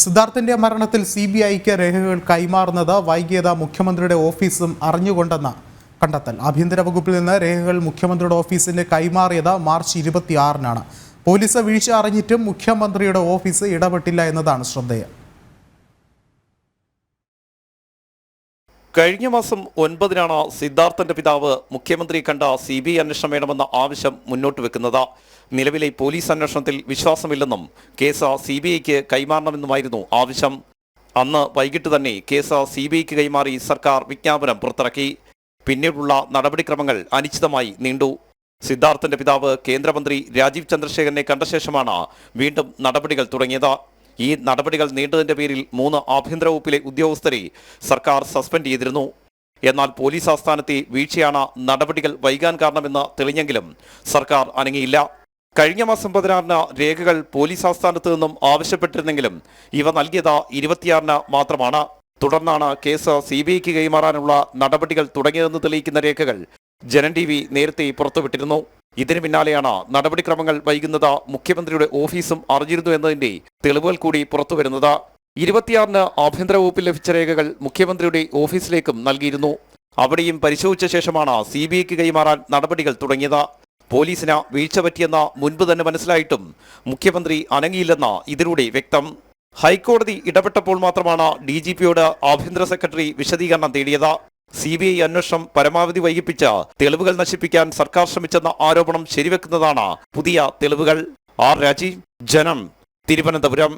സിദ്ധാർത്ഥിന്റെ മരണത്തിൽ CBIക്ക് രേഖകൾ കൈമാറുന്നത് വൈകിയത് മുഖ്യമന്ത്രിയുടെ ഓഫീസും അറിഞ്ഞുകൊണ്ടെന്ന കണ്ടെത്തൽ. ആഭ്യന്തര വകുപ്പിൽ നിന്ന് രേഖകൾ മുഖ്യമന്ത്രിയുടെ ഓഫീസിന് കൈമാറിയത് മാർച്ച് 26-നാണ്. പോലീസ് വീഴ്ച അറിഞ്ഞിട്ടും മുഖ്യമന്ത്രിയുടെ ഓഫീസ് ഇടപെട്ടില്ല എന്നതാണ് ശ്രദ്ധേയം. കഴിഞ്ഞ മാസം 9-നാണ് സിദ്ധാർത്ഥന്റെ പിതാവ് മുഖ്യമന്ത്രി കണ്ട CBI അന്വേഷണം വേണമെന്ന ആവശ്യം മുന്നോട്ട് വെക്കുന്നത്. നിലവിലെ പോലീസ് അന്വേഷണത്തിൽ വിശ്വാസമില്ലെന്നും കേസ് CBIക്ക് കൈമാറണമെന്നുമായിരുന്നു ആവശ്യം. അന്ന് വൈകിട്ട് തന്നെ കേസ് CBIക്ക് കൈമാറി സർക്കാർ വിജ്ഞാപനം പുറത്തിറക്കി. പിന്നീടുള്ള നടപടിക്രമങ്ങൾ അനിശ്ചിതമായി നീണ്ടു. സിദ്ധാർത്ഥന്റെ പിതാവ് കേന്ദ്രമന്ത്രി രാജീവ് ചന്ദ്രശേഖരനെ കണ്ട ശേഷമാണ് വീണ്ടും നടപടികൾ തുടങ്ങിയത്. ഈ നടപടികൾ നീണ്ടതിന്റെ പേരിൽ 3 ആഭ്യന്തര വകുപ്പിലെ ഉദ്യോഗസ്ഥരെ സർക്കാർ സസ്പെൻഡ് ചെയ്തിരുന്നു. എന്നാൽ പോലീസ് ആസ്ഥാനത്തെ വീഴ്ചയാണ് നടപടികൾ വൈകാൻ കാരണമെന്ന് തെളിഞ്ഞെങ്കിലും സർക്കാർ അനങ്ങിയില്ല. കഴിഞ്ഞ മാസം 16-ന് രേഖകൾ പോലീസ് ആസ്ഥാനത്ത് നിന്നും ആവശ്യപ്പെട്ടിരുന്നെങ്കിലും ഇവ നൽകിയത് 26-ന് മാത്രമാണ്. തുടർന്നാണ് കേസ് CBIക്ക് കൈമാറാനുള്ള നടപടികൾ തുടങ്ങിയതെന്ന് തെളിയിക്കുന്ന രേഖകൾ ജനം TV നേരത്തെ പുറത്തുവിട്ടിരുന്നു. ഇതിന് പിന്നാലെയാണ് നടപടിക്രമങ്ങൾ വൈകുന്നത് മുഖ്യമന്ത്രിയുടെ ഓഫീസും അറിഞ്ഞിരുന്നു എന്നതിന്റെ തെളിവുകൾ കൂടി പുറത്തുവരുന്നത്. 26-ന് ആഭ്യന്തര വകുപ്പിൽ ലഭിച്ച രേഖകൾ മുഖ്യമന്ത്രിയുടെ ഓഫീസിലേക്കും നൽകിയിരുന്നു. അവിടെയും പരിശോധിച്ച ശേഷമാണ് CBIക്ക് കൈമാറാൻ നടപടികൾ തുടങ്ങിയത്. പോലീസിന് വീഴ്ച പറ്റിയെന്ന് മുൻപ് തന്നെ മനസ്സിലായിട്ടും മുഖ്യമന്ത്രി അനങ്ങിയില്ലെന്ന് ഇതിലൂടെ വ്യക്തം. ഹൈക്കോടതി ഇടപെട്ടപ്പോൾ മാത്രമാണ് DGPയോട് ആഭ്യന്തര സെക്രട്ടറി വിശദീകരണം തേടിയത്. CBI അന്വേഷണം പരമാവധി വൈകിപ്പിച്ച് തെളിവുകൾ നശിപ്പിക്കാൻ സർക്കാർ ശ്രമിച്ചെന്ന ആരോപണം ശരിവെക്കുന്നതാണ് പുതിയ തെളിവുകൾ. ആർ രാജീവ്, ജനം, തിരുവനന്തപുരം.